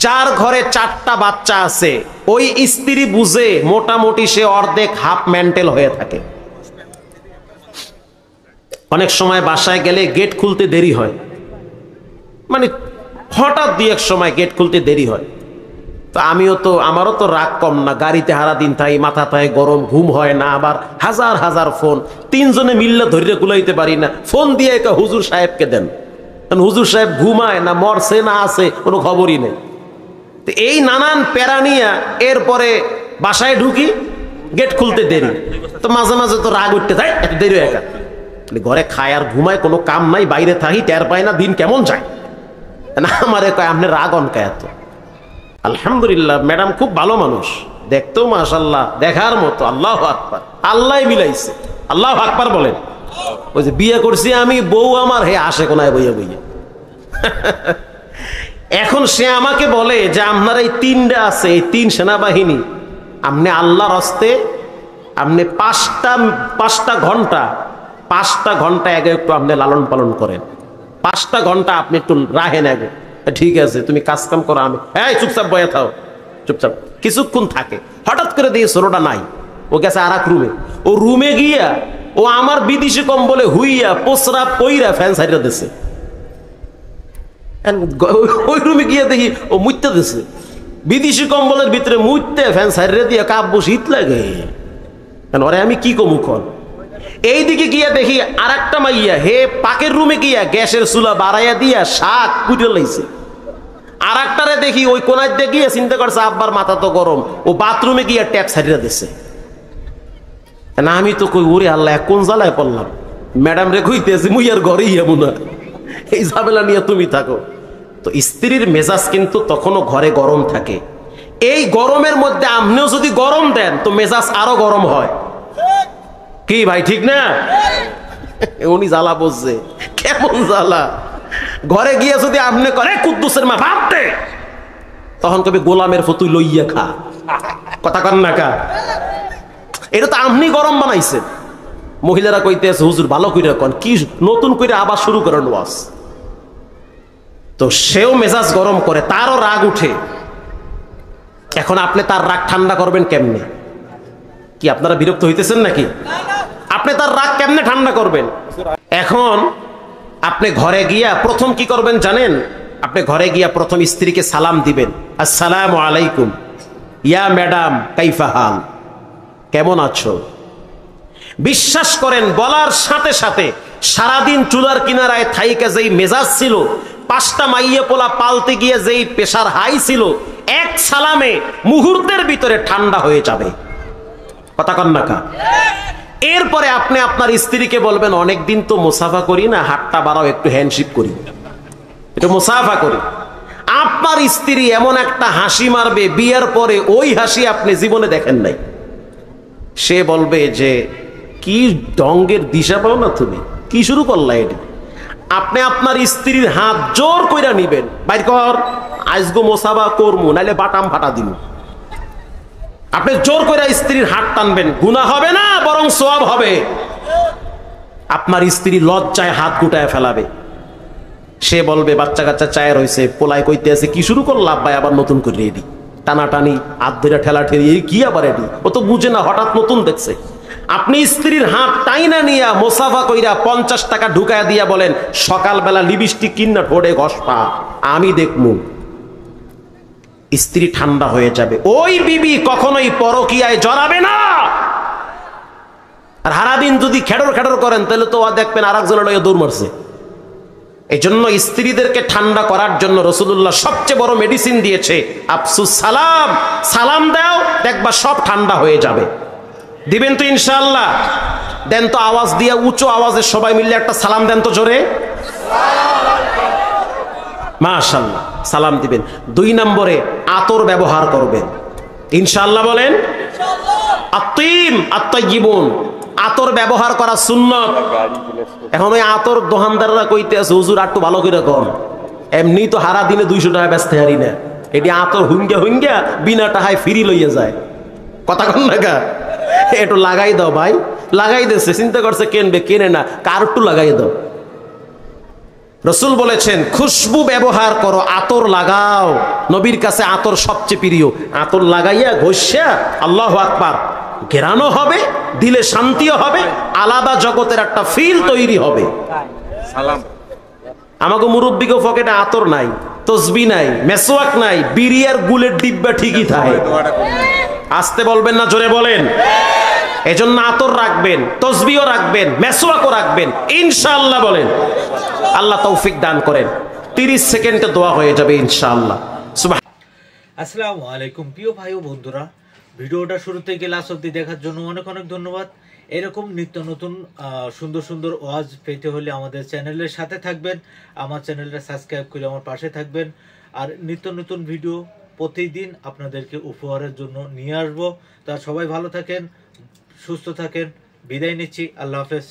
যার ঘরে 4টা বাচ্চা আছে ওই স্ত্রী বুঝে মোটামুটি সে অর্ধেক হাফ মেন্টাল হয়ে থাকে। অনেক সময় বাসায় গেলে গেট খুলতে দেরি হয়, মানে হঠাৎ দুই এক সময় গেট খুলতে দেরি হয়। তো আমারও তো রাগ কম না, গাড়িতে হারা দিন থাই, মাথা থাই গরম, ঘুম হয় না, আবার হাজার হাজার ফোন, 3 জনে মিললে ধৈর্য কুলাইতে পারি না, ফোন দিয়ে হুজুর সাহেবকে দেন, হুজুর সাহেব ঘুমায় না মরছে না আছে কোনো খবরই নেই। তো এই নানান প্যারা নিয়া এরপরে বাসায় ঢুকি, গেট খুলতে দেরি, তো মাঝে মাঝে তো রাগ উঠতে যায়, এত দেরি হয়ে গেল। ঘরে খায় আর ঘুমায়, কোনো কাম নাই, বাইরে থাকি, টের পায় না দিন কেমন যায় না। আমারে কয় আপনি রাগ অনকা এত। আলহামদুলিল্লাহ ম্যাডাম খুব ভালো মানুষ, দেখতেও মাশাআল্লাহ দেখার মতো। আল্লাহু আকবার, আল্লাহ মিলাইছে, আল্লাহু আকবার বলেন। ওই যে বিয়ে করছি আমি, বউ আমার হে আসে কোনায় বইয়া বইয়া। এখন সে আমাকে বলে যে আপনার এই 3টা আছে, এই 3 সেনাবাহিনী, আপনি আল্লাহর হস্তে আপনি 5টা ঘন্টা আগে একটু আপনি লালন পালন করেন, 5টা ঘন্টা আপনি একটু রাহেন আগে। ঠিক আছে তুমি কাজ কাম করো, আমি হ্যাঁ চুপচাপ বয়ে থাও, চুপচাপ। কিছুক্ষণ থাকে, হঠাৎ করে দিয়ে ছোটটা নাই, ও গেছে আর এক রুমে। ও রুমে গিয়া ও আমার বিদেশি কম্বলে হুইয়া পোসরা পইরা ফ্যান সাইডা দিছে। ওই রুমে গিয়া দেখি ও মুইতে দিছে, বিদেশি কম্বলের ভিতরে মুইতে ফ্যান সাইডে দিয়ে কাব্য শীত লাগে। ওরে আমি কি কমু কর। এইদিকে গিয়া দেখি আর একটা মাইয়া হে পাকের রুমে গিয়া গ্যাসের চুলা বাড়াইয়া দিয়া শাক কুটে লাইছে। আর একটারে দেখি ওই কোনায় দিয়ে গিয়া চিন্তা করছে আব্বার মাথা তো গরম, ও বাথরুমে গিয়া ট্যাপ সাইডে দিছে। না আমি তো কই ওরে আল্লাহ কোন জ্বালায় পড়লাম। ম্যাডাম রে কইতেছি মুই আর ঘরেই যাবো না, এই ঝামেলা নিয়ে তুমি থাকো। তো স্ত্রীর মেজাজ কিন্তু তখনও ঘরে গরম থাকে। এই গরমের মধ্যে আপনিও যদি গরম দেন তো মেজাজ আরো গরম হয়। কি ভাই ঠিক না? উনি জ্বালা বুঝছে, কেমন জ্বালা। ঘরে গিয়ে যদি আপনি করে কুদ্দুসের মা ভাবতে, তখন কবি গোলামের ফতুই লইয়া খা, কথা কন না কা। এটা তো আপনি গরম বানাইছেন। মহিলারা কইতেছে হুজুর ভালো কইরা কন, কি নতুন করে আবার শুরু করেন ওয়াজ। তো সেও মেজাজ গরম করে, তারও রাগ উঠে। এখন আপনি তার রাগ ঠান্ডা করবেন কেমনে? কি আপনারা বিরক্ত হইতেছেন নাকি? আপনি তার রাগ কেমনে ঠান্ডা করবেন? এখন আপনি ঘরে গিয়া প্রথম কি করবেন জানেন? আপনি ঘরে গিয়া প্রথম স্ত্রীকে সালাম দিবেন, আসসালামু আলাইকুম ইয়া ম্যাডাম কাইফা হাল, কেমন আছো। বিশ্বাস করেন বলার সাথে সাথে সারাদিন চুলার কিনারায় থাইকা যেই মেজাজ ছিল, 5টা মাইয়া পোলা পালতে গিয়ে যেই প্রেসার হাই ছিল, এক সালামে মুহূর্তের ভিতরে ঠান্ডা হয়ে যাবে। কথা কন না কা। এরপরে আপনি আপনার স্ত্রীকে বলবেন অনেকদিন তো মুসাফা করি না, হাতটা বাড়াও, একটু হ্যান্ডশিপ করি, একটু মুসাফা করি। আপনার স্ত্রী এমন একটা হাসি মারবে বিয়ের পরে, ওই হাসি আপনি জীবনে দেখেন নাই। সে বলবে যে কি ঢঙ্গের দিশা পাও না তুমি, কি শুরু করলা এটা। আপনি আপনার স্ত্রীর হাত জোর কইরা নিবেন, বাইর কর আজগো মোসাফা করমু, নাইলে বাটাম ফাটা দিমু। আপনি জোর করে স্ত্রীর হাত টানবেন, গুনাহ হবে না বরং সওয়াব হবে। আপনার স্ত্রী লজ্জায় হাত গুটায় ফেলাবে। সে বলবে বাচ্চা কাচ্চা চায়ের হয়েছে, পোলায় কইতে আছে কি শুরু করলাম ভাই, আবার নতুন করে রেডি, টানাটানি হাত ধরে ঠেলা ঠেলি, কি আবার রেডি, ও তো বুঝে না, হঠাৎ নতুন দেখছে। আপনি স্ত্রীর হাত টাইনা নিয়া মোসাফা কইরা 50 টাকা ঢুকায়া দিয়া বলেন সকালবেলা লিপস্টিক কিনা ঠোঁটে ঘষপা, আমি দেখমু। স্ত্রী ঠান্ডা হয়ে যাবে। ওই বিবি কখনোই পরকীয়ায় জড়াবে না। আর সারাদিন যদি খেডর খেডর করেন তাহলে তো দেখবেন আর একজনের লইয়া দৌড় মারছে। এই জন্য স্ত্রীদেরকে ঠান্ডা করার জন্য রাসূলুল্লাহ সবচেয়ে বড় মেডিসিন দিয়েছে আফসুস সালাম। সালাম দাও, দেখবা সব ঠান্ডা হয়ে যাবে। দিবেন তো ইনশাআল্লাহ? দেন তো আওয়াজ দিয়ে, উঁচু আওয়াজে সবাই মিলে একটা সালাম দেন তো জোরে, মাশাআল্লাহ সালাম দিবেন। 2 নম্বরে আতর ব্যবহার করবেন ইনশাআল্লাহ, বলেন আত্তিম আত্তাইয়িবুন, আতর ব্যবহার করা সুন্নাত। এখন ওই আতর দোকানদাররা কইতে আছে হুজুর একটু ভালো করে কর, এমনি তো হারা দিনে 200 টাকা বেচতে হারি না, এটি আতর হুঙ্গা হুঙ্গা বিনা টাকায় ফ্রি লইয়া যায়। কথা কন না কা, একটু লাগাই দাও ভাই। লাগাই দিচ্ছে, চিন্তা করছে কেনবে, কেনে না, কার একটু লাগাই দাও। রসুল বলেছেন খুশবু ব্যবহার করো, আতর লাগাও। নবীর কাছে আতর সবচেয়ে প্রিয়। আতর লাগাইয়া ঘষা আল্লাহু আকবার, ঘেরানো হবে, দিলে শান্তিও হবে, আলাদা জগতের একটা ফিল তৈরি হবে। সালাম। আমাকে মুরব্বিকে পকেটে আতর নাই, তসবি নাই, মেসওয়াক নাই, বিড়ি আর গুলের ডিব্বা ঠিকই থাকে। আসতে বলবেন না, জোরে বলেন। এজন্য আতর রাখবেন, তসবিও রাখবেন, মেসওয়াকও রাখবেন ইনশাআল্লাহ। বলেন আল্লাহ তৌফিক দান করেন। 30 সেকেন্ডে দোয়া হয়ে যাবে ইনশাআল্লাহ। আসসালামু আলাইকুম প্রিয় ভাই ও বন্ধুরা, ভিডিওটা শুরু থেকে লাস্ট অবধি দেখার জন্য অনেক অনেক ধন্যবাদ। এরকম নিত্য নতুন সুন্দর সুন্দর ওয়াজ পেতে হলে আমাদের চ্যানেলের সাথে থাকবেন, আমার চ্যানেলটা সাবস্ক্রাইব করে আমার পাশে থাকবেন। আর নিত্য নতুন ভিডিও প্রতিদিন আপনাদেরকে উপহারের জন্য নিয়ে আসবো। তা সবাই ভালো থাকেন, সুস্থ থাকেন, বিদায় নিচ্ছি, আল্লাহ হাফেজ।